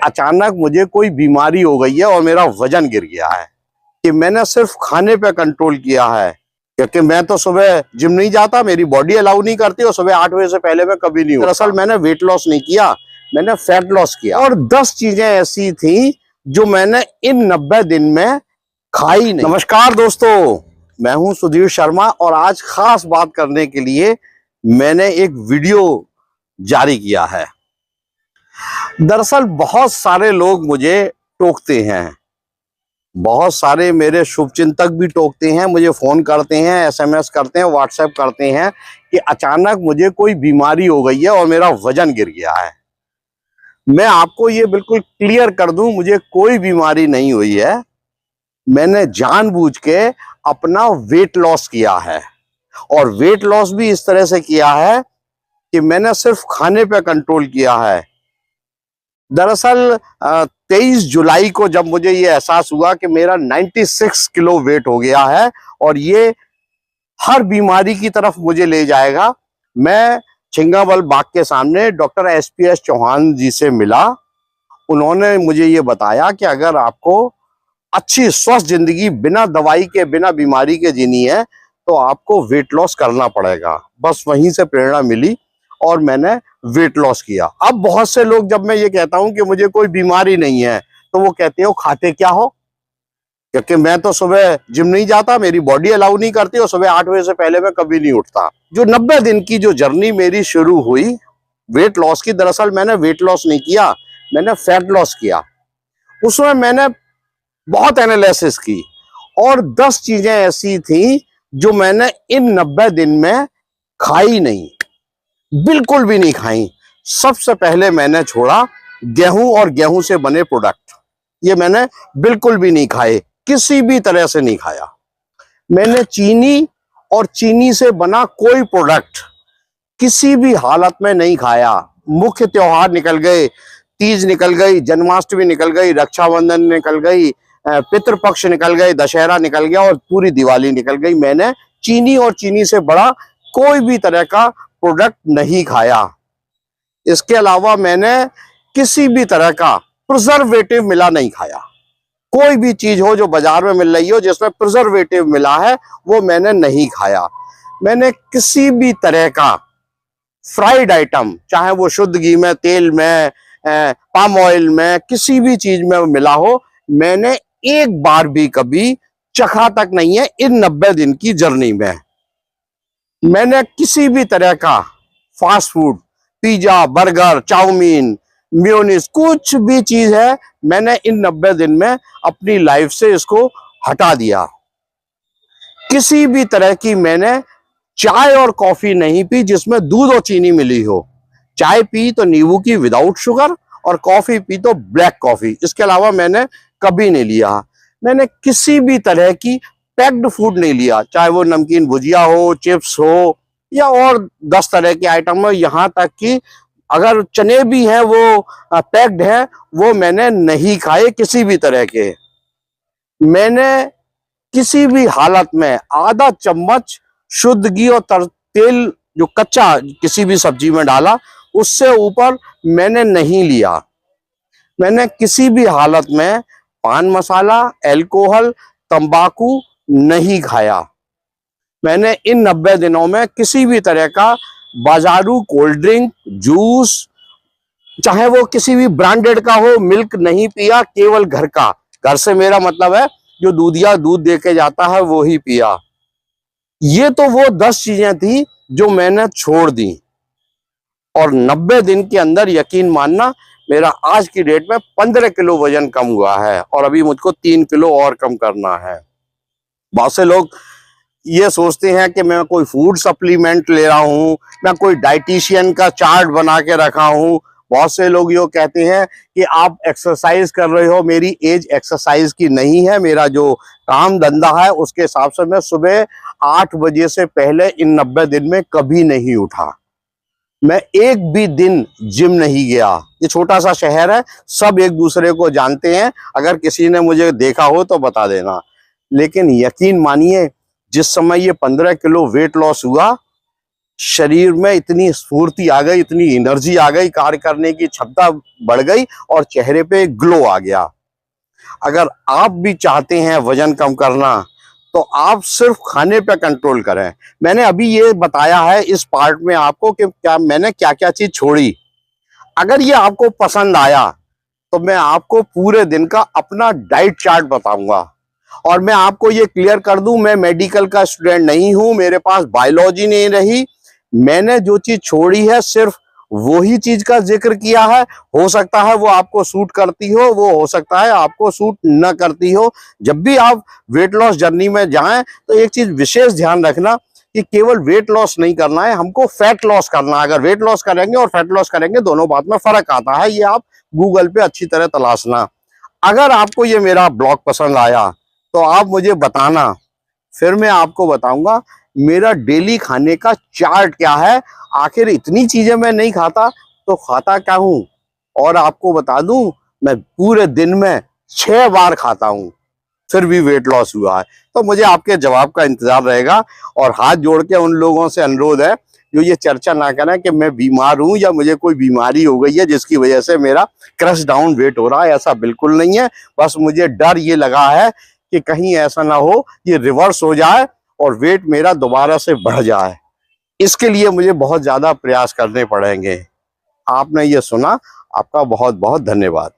अचानक मुझे कोई बीमारी हो गई है और मेरा वजन गिर गया है। कि मैंने सिर्फ खाने पे कंट्रोल किया है, क्योंकि मैं तो सुबह जिम नहीं जाता, मेरी बॉडी अलाउ नहीं करती और सुबह 8 बजे से पहले मैं कभी नहीं। दरअसल मैंने वेट लॉस नहीं किया, मैंने फैट लॉस किया। और 10 चीजें ऐसी थी जो मैंने इन 90 दिन में खाई नहीं। नमस्कार दोस्तों, मैं हूं सुधीर शर्मा और आज खास बात करने के लिए मैंने एक वीडियो जारी किया है। दरअसल बहुत सारे लोग मुझे टोकते हैं, बहुत सारे मेरे शुभचिंतक भी टोकते हैं, मुझे फोन करते हैं, एसएमएस करते हैं, व्हाट्सएप करते हैं कि अचानक मुझे कोई बीमारी हो गई है और मेरा वजन गिर गया है। मैं आपको ये बिल्कुल क्लियर कर दूं, मुझे कोई बीमारी नहीं हुई है। मैंने जानबूझ के अपना वेट लॉस किया है और वेट लॉस भी इस तरह से किया है कि मैंने सिर्फ खाने पे कंट्रोल किया है। दरअसल 23 जुलाई को जब मुझे ये एहसास हुआ कि मेरा 96 किलो वेट हो गया है और ये हर बीमारी की तरफ मुझे ले जाएगा, मैं छिंगाबल बाग के सामने डॉक्टर एसपीएस चौहान जी से मिला। उन्होंने मुझे ये बताया कि अगर आपको अच्छी स्वस्थ जिंदगी बिना दवाई के, बिना बीमारी के जीनी है तो आपको वेट लॉस करना पड़ेगा। बस वहीं से प्रेरणा मिली और मैंने वेट लॉस किया। अब बहुत से लोग, जब मैं ये कहता हूं कि मुझे कोई बीमारी नहीं है, तो वो कहते हो खाते क्या हो, क्योंकि मैं तो सुबह जिम नहीं जाता, मेरी बॉडी अलाउ नहीं करती और सुबह 8 बजे से पहले मैं कभी नहीं उठता। जो 90 दिन की जो जर्नी मेरी शुरू हुई वेट लॉस की, दरअसल मैंने वेट लॉस नहीं किया, मैंने फैट लॉस किया। उसमें मैंने बहुत एनालिसिस की और 10 चीजें ऐसी थी जो मैंने इन 90 दिन में खाई नहीं, बिल्कुल भी नहीं खाई। सबसे पहले मैंने छोड़ा गेहूं और गेहूं से बने प्रोडक्ट, ये मैंने बिल्कुल भी नहीं खाए, किसी भी तरह से नहीं खाया। मैंने चीनी और चीनी से बना कोई प्रोडक्ट किसी भी हालत में नहीं खाया। मुख्य त्योहार निकल गए, तीज निकल गई, जन्माष्टमी निकल गई, रक्षाबंधन निकल गई, पितृपक्ष निकल गए, दशहरा निकल गया और पूरी दिवाली निकल गई, मैंने चीनी और चीनी से बड़ा कोई भी तरह का प्रोडक्ट नहीं खाया। इसके अलावा मैंने किसी भी तरह का प्रिजर्वेटिव मिला नहीं खाया। कोई भी चीज हो जो बाजार में मिल रही हो जिसमें प्रिजर्वेटिव मिला है, वो मैंने नहीं खाया। मैंने किसी भी तरह का फ्राइड आइटम, चाहे वो शुद्ध घी में, तेल में, पाम ऑयल में, किसी भी चीज में मिला हो, मैंने एक बार भी कभी चखा तक नहीं है। इन 90 दिन की जर्नी में मैंने किसी भी तरह का fast food, pizza, burger, chowmein, mayonnaise, कुछ भी चीज है, मैंने इन 90 दिन में अपनी लाइफ से इसको हटा दिया। किसी भी तरह की मैंने चाय और कॉफी नहीं पी जिसमें दूध और चीनी मिली हो। चाय पी तो नींबू की विदाउट शुगर और कॉफी पी तो ब्लैक कॉफी, इसके अलावा मैंने कभी नहीं लिया। मैंने किसी भी तरह की पैक्ड फूड नहीं लिया, चाहे वो नमकीन भुजिया हो, चिप्स हो या और 10 तरह के आइटम हो, यहाँ तक कि अगर चने भी हैं वो पैक्ड है, वो मैंने नहीं खाए किसी भी तरह के। मैंने किसी भी हालत में आधा चम्मच शुद्ध घी और तेल जो कच्चा किसी भी सब्जी में डाला, उससे ऊपर मैंने नहीं लिया। मैंने किसी भी हालत में पान मसाला, अल्कोहल, तंबाकू नहीं खाया। मैंने इन 90 दिनों में किसी भी तरह का बाजारू कोल्ड ड्रिंक, जूस, चाहे वो किसी भी ब्रांडेड का हो, मिल्क नहीं पिया, केवल घर का। घर से मेरा मतलब है जो दूधिया दूध दे के जाता है वो ही पिया। ये तो वो 10 चीजें थी जो मैंने छोड़ दी और 90 दिन के अंदर यकीन मानना मेरा आज की डेट में 15 किलो वजन कम हुआ है और अभी मुझको 3 किलो और कम करना है। बहुत से लोग ये सोचते हैं कि मैं कोई फूड सप्लीमेंट ले रहा हूँ, मैं कोई डाइटिशियन का चार्ट बना के रखा हूँ। बहुत से लोग ये कहते हैं कि आप एक्सरसाइज कर रहे हो, मेरी एज एक्सरसाइज की नहीं है। मेरा जो काम धंधा है उसके हिसाब से मैं सुबह 8 बजे से पहले इन 90 दिन में कभी नहीं उठा। मैं एक भी दिन जिम नहीं गया। ये छोटा सा शहर है, सब एक दूसरे को जानते हैं, अगर किसी ने मुझे देखा हो तो बता देना। लेकिन यकीन मानिए, जिस समय ये 15 किलो वेट लॉस हुआ, शरीर में इतनी स्फूर्ति आ गई, इतनी एनर्जी आ गई, कार्य करने की क्षमता बढ़ गई और चेहरे पे ग्लो आ गया। अगर आप भी चाहते हैं वजन कम करना तो आप सिर्फ खाने पे कंट्रोल करें। मैंने अभी ये बताया है इस पार्ट में आपको कि क्या मैंने क्या क्या चीज छोड़ी। अगर ये आपको पसंद आया तो मैं आपको पूरे दिन का अपना डाइट चार्ट बताऊंगा। और मैं आपको ये क्लियर कर दूं, मैं मेडिकल का स्टूडेंट नहीं हूं, मेरे पास बायोलॉजी नहीं रही। मैंने जो चीज छोड़ी है सिर्फ वही चीज का जिक्र किया है। हो सकता है वो आपको सूट करती हो, वो हो सकता है आपको सूट न करती हो। जब भी आप वेट लॉस जर्नी में जाएं तो एक चीज विशेष ध्यान रखना कि केवल वेट लॉस नहीं करना है, हमको फैट लॉस करना है। अगर वेट लॉस करेंगे और फैट लॉस करेंगे दोनों बात में फर्क आता है, ये आप गूगल पे अच्छी तरह तलाशना। अगर आपको ये मेरा ब्लॉग पसंद आया तो आप मुझे बताना, फिर मैं आपको बताऊंगा मेरा डेली खाने का चार्ट क्या है। आखिर इतनी चीजें मैं नहीं खाता तो खाता क्या हूं। और आपको बता दूं, मैं पूरे दिन में 6 बार खाता हूं, फिर भी वेट लॉस हुआ है। तो मुझे आपके जवाब का इंतजार रहेगा। और हाथ जोड़ के उन लोगों से अनुरोध है जो ये चर्चा ना करें कि मैं बीमार हूं या मुझे कोई बीमारी हो गई है जिसकी वजह से मेरा क्रश डाउन वेट हो रहा है। ऐसा बिल्कुल नहीं है। बस मुझे डर ये लगा है कि कहीं ऐसा ना हो ये रिवर्स हो जाए और वेट मेरा दोबारा से बढ़ जाए। इसके लिए मुझे बहुत ज्यादा प्रयास करने पड़ेंगे। आपने ये सुना, आपका बहुत बहुत धन्यवाद।